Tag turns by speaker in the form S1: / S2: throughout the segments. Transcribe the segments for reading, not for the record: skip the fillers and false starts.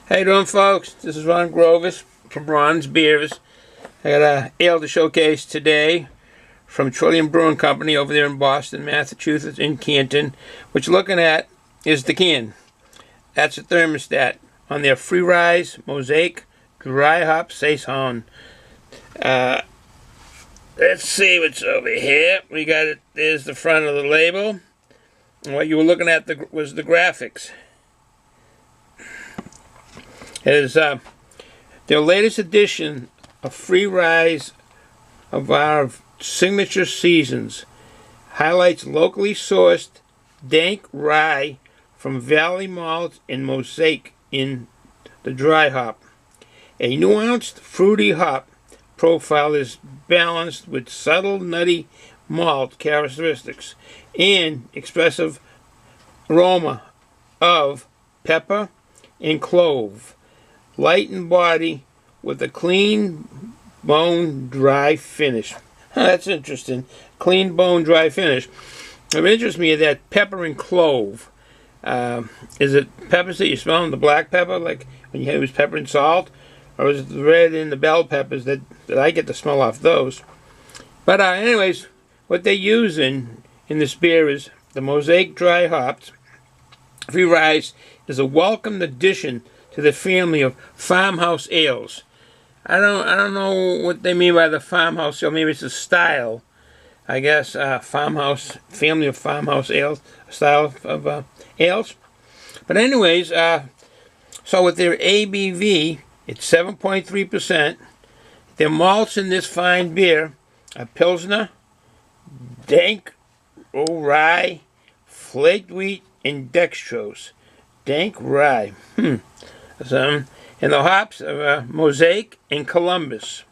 S1: How you doing, folks? This is Ron Grovis from Ron's Beers. I got a ale to showcase today from TRILLIUM Brewing Company over there in Boston, Massachusetts, in Canton. What you're looking at is the can. That's a thermostat on their Free Rise MOSAIC Dry Hop Saison. Let's see what's over here. We got it. There's the front of the label. And what you were looking at was the graphics. It is their latest edition of Free Rise of our signature seasons. Highlights locally sourced dank rye from Valley Malts and MOSAIC in the dry hop. A nuanced fruity hop profile is balanced with subtle nutty malt characteristics and expressive aroma of pepper and clove. Light in body with a clean bone dry finish. That's interesting. Clean bone dry finish. What interests me is that pepper and clove. Is it peppers that you smell in the black pepper, like when you use pepper and salt? Or is it the red and the bell peppers that I get the smell off those? But anyways, what they use in this beer is the MOSAIC dry hops. Free Rise is a welcome addition to the family of farmhouse ales. I don't know what they mean by the farmhouse ale. Maybe it's a style. I guess farmhouse, family of farmhouse ales, style of ales. But anyways, so with their ABV, it's 7.3%. Their malts in this fine beer are Pilsner, DANK, rye, flaked wheat, and dextrose. DANK rye. And the hops are MOSAIC and Columbus.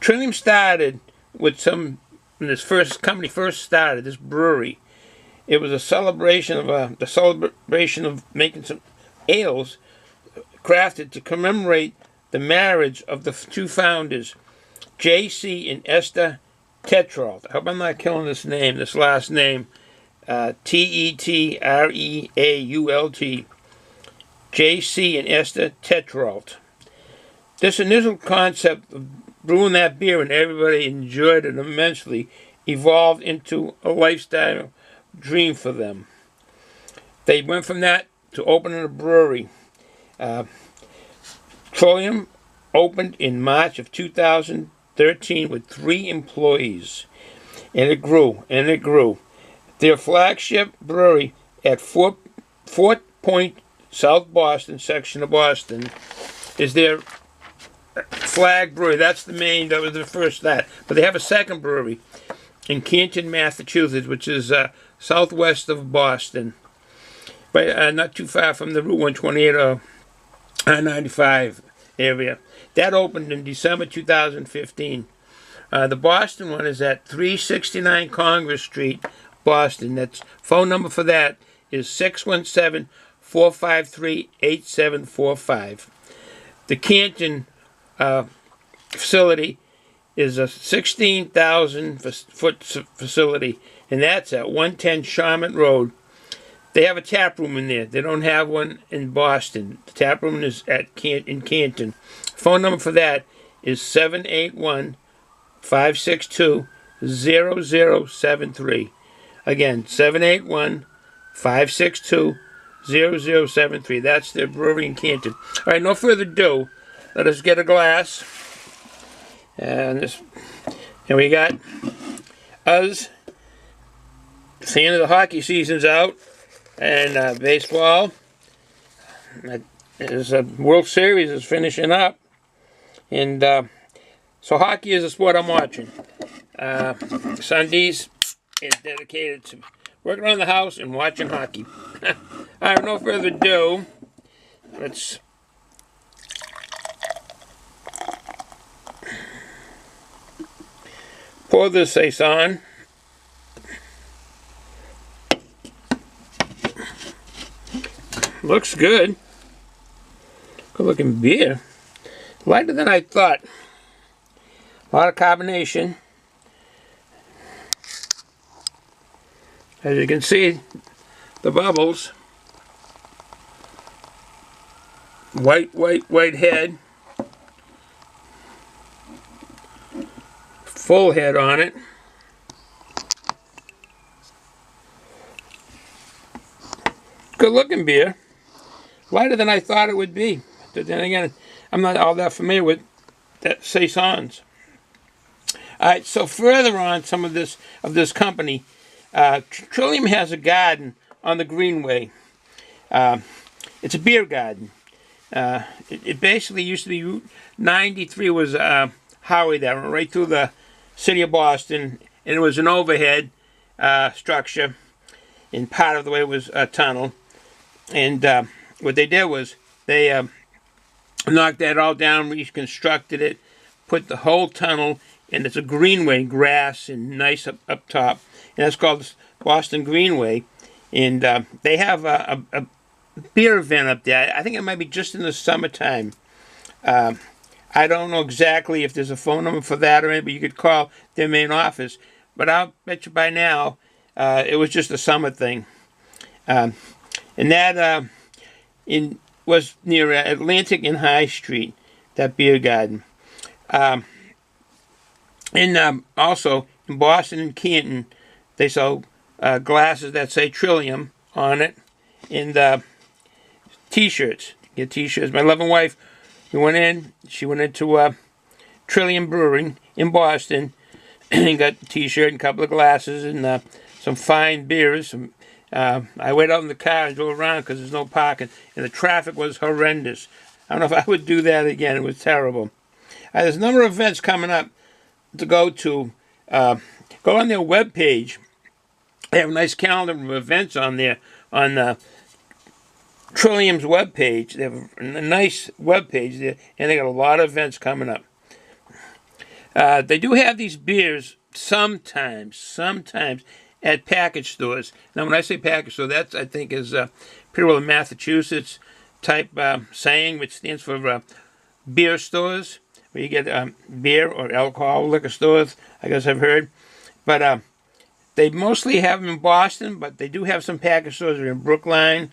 S1: TRILLIUM started with when this company first started, this brewery. It was a celebration of making some ales crafted to commemorate the marriage of the two founders, J.C. and Esther Tetrault. I hope I'm not killing this last name. T-E-T-R-E-A-U-L-T. J.C. and Esther Tetrault. This initial concept of brewing that beer, and everybody enjoyed it immensely, evolved into a lifestyle dream for them. They went from that to opening a brewery. TRILLIUM opened in March of 2013 with 3 employees. And it grew, and it grew. Their flagship brewery at Fort Point, South Boston section of Boston, is their flag brewery. That was the first start. But they have a second brewery in Canton, Massachusetts, which is southwest of Boston, but not too far from the Route 128 or I-95 area. That opened in December 2015. The Boston one is at 369 Congress Street, Boston. That's phone number for that is 617-453-8745. The Canton facility is a 16,000-foot facility, and that's at 110 Charmont Road. They have a tap room in there. They don't have one in Boston. The tap room is in Canton. Phone number for that is 781-562-0073. Again, 781-562-0073. That's their brewery in Canton. All right, no further ado. Let us get a glass. And we got us. The end of the hockey season's out, and baseball. World Series is finishing up, and so hockey is a sport I'm watching. Sundays is dedicated to working around the house and watching hockey. All right, no further ado. Let's pour this saison. Looks good. Good looking beer. Lighter than I thought. A lot of carbonation. As you can see, the bubbles. White head. Full head on it. Good looking beer. Lighter than I thought it would be. But then again, I'm not all that familiar with that saisons. Alright, so further on some of this company, TRILLIUM has a garden on the Greenway. It's a beer garden. It basically used to be Route 93 was a highway that went right through the city of Boston, and it was an overhead structure, and part of the way was a tunnel. And what they did was they knocked that all down, reconstructed it, put the whole tunnel, and it's a greenway, grass and nice up top, and that's called Boston Greenway. And they have a beer event up there. I think it might be just in the summertime. I don't know exactly if there's a phone number for that or anything, but you could call their main office. But I'll bet you by now it was just a summer thing. And that was near Atlantic and High Street, that beer garden. And also in Boston and Canton, they sell glasses that say TRILLIUM on it, and T-shirts. Get T-shirts. My loving wife, she went into TRILLIUM Brewing in Boston and got a T-shirt and a couple of glasses and some fine beers. I went out in the car and drove around because there's no parking, and the traffic was horrendous. I don't know if I would do that again. It was terrible. There's a number of events coming up to go to. Go on their webpage. They have a nice calendar of events on there on TRILLIUM's webpage. They have a nice webpage there, and they got a lot of events coming up. They do have these beers sometimes at package stores. Now, when I say package store, that's, I think, is pretty well a Massachusetts type saying, which stands for beer stores, where you get beer or alcohol liquor stores, I guess I've heard. But they mostly have them in Boston, but they do have some package stores in Brookline,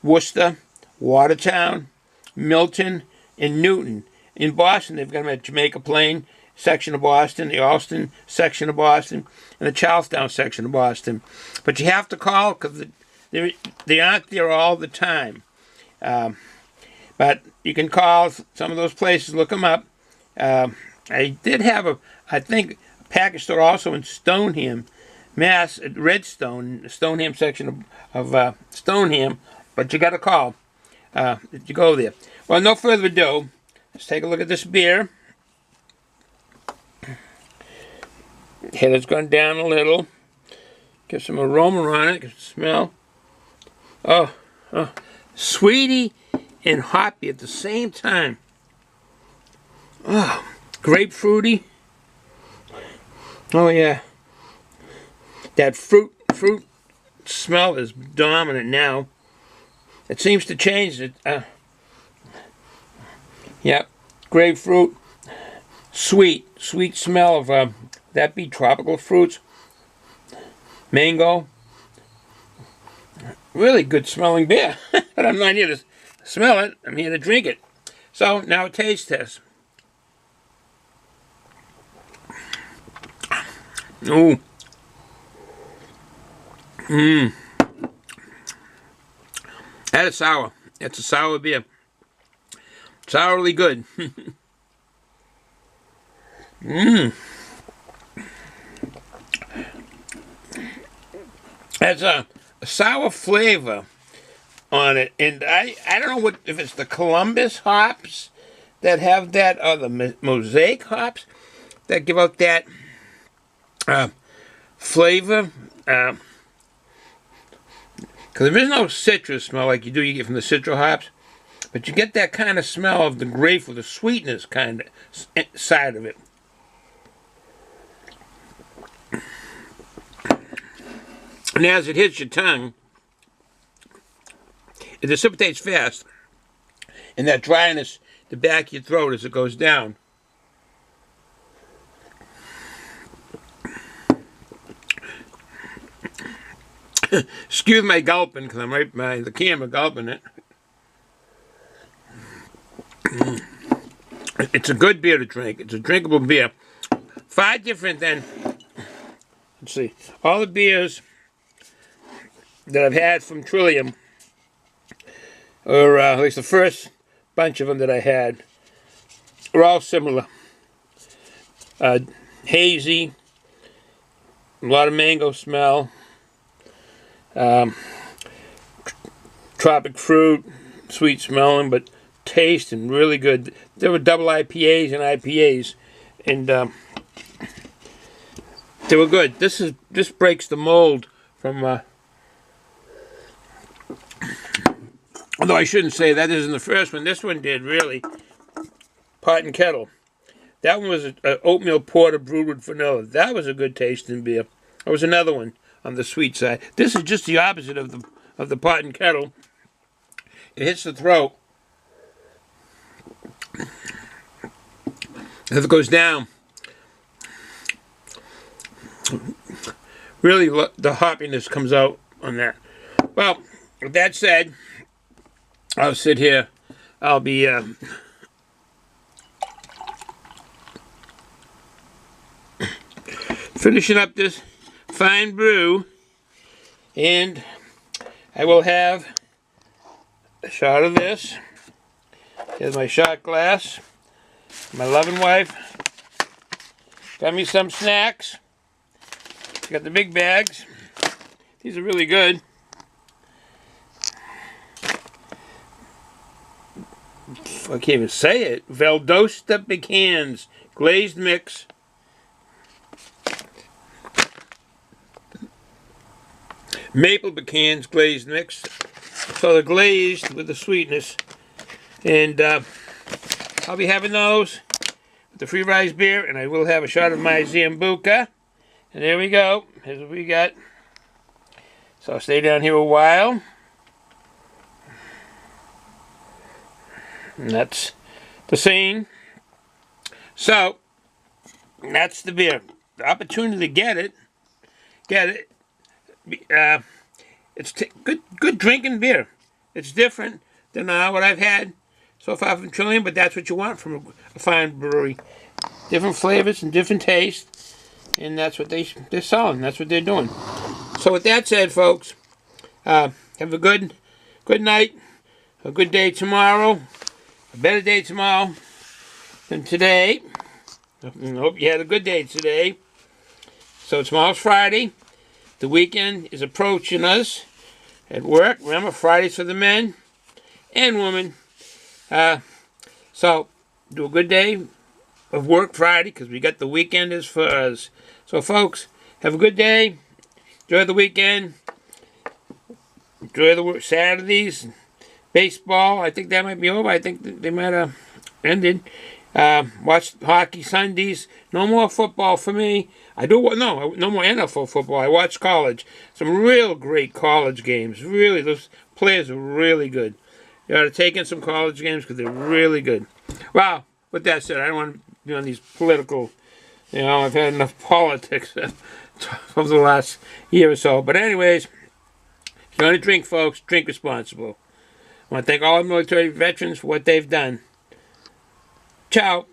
S1: Worcester, Watertown, Milton, and Newton. In Boston, they've got them at Jamaica Plain section of Boston, the Allston section of Boston, and the Charlestown section of Boston. But you have to call because they aren't there all the time. But you can call some of those places, look them up. I did have I think, a package store also in Stoneham, Mass, at Redstone, the Stoneham section of Stoneham, but you got to call if you go there. Well, no further ado, let's take a look at this beer. Head has gone down a little. Get some aroma on it, get some smell. Oh, sweety and hoppy at the same time. Oh, grapefruity. Oh yeah. That fruit smell is dominant now. It seems to change it. Yeah, grapefruit, sweet smell of that be tropical fruits. Mango. Really good smelling beer. But I'm not here to smell it. I'm here to drink it. So now a taste test. Ooh. That is sour. It's a sour beer. Sourly good. Has a sour flavor on it, and I don't know if it's the Columbus hops that have that, or the MOSAIC hops that give out that flavor. Because there is no citrus smell like you get from the citral hops, but you get that kind of smell of the grapefruit, the sweetness kind of side of it. And as it hits your tongue, it dissipates fast, and that dryness, the back of your throat as it goes down. Excuse my gulping, because I'm right by the camera gulping it. It's a good beer to drink. It's a drinkable beer. Far different than, let's see, all the beers that I've had from TRILLIUM, or at least the first bunch of them that I had, are all similar. Hazy, a lot of mango smell, tropic fruit, sweet smelling, but taste and really good. There were double IPAs and IPAs, and they were good. This breaks the mold from. Although I shouldn't say that isn't the first one. This one did really. Pot and Kettle. That one was an oatmeal porter brewed with vanilla. That was a good tasting beer. There was another one on the sweet side. This is just the opposite of the Pot and Kettle. It hits the throat. As it goes down, really the hoppiness comes out on that. Well, with that said, I'll sit here. I'll be finishing up this fine brew, and I will have a shot of this. Here's my shot glass. My loving wife got me some snacks. Got the big bags. These are really good. I can't even say it. Valdosta pecans, glazed mix. Maple pecans, glazed mix. So they're glazed with the sweetness. And I'll be having those with the free rise beer, and I will have a shot of my Zambuca. And there we go. Here's what we got. So I'll stay down here a while. And that's the scene. So, that's the beer. The opportunity to get it. It's good drinking beer. It's different than what I've had so far from TRILLIUM, but that's what you want from a fine brewery. Different flavors and different tastes, and that's what they're selling. That's what they're doing. So with that said, folks, have a good night, a good day tomorrow, a better day tomorrow than today. I hope you had a good day today. So tomorrow's Friday. The weekend is approaching us at work. Remember, Fridays for the men and women. So do a good day of work Friday, because we got the weekend is for us. So folks, have a good day. Enjoy the weekend. Enjoy the Saturdays. Baseball, I think that might be over. I think they might have ended. Watch hockey Sundays. No more football for me. No more NFL football. I watch college. Some real great college games. Really, those players are really good. You ought to take in some college games because they're really good. Well, with that said, I don't want to be on these political, I've had enough politics over the last year or so. But anyways, if you want to drink, folks, drink responsible. I want to thank all our military veterans for what they've done. Ciao.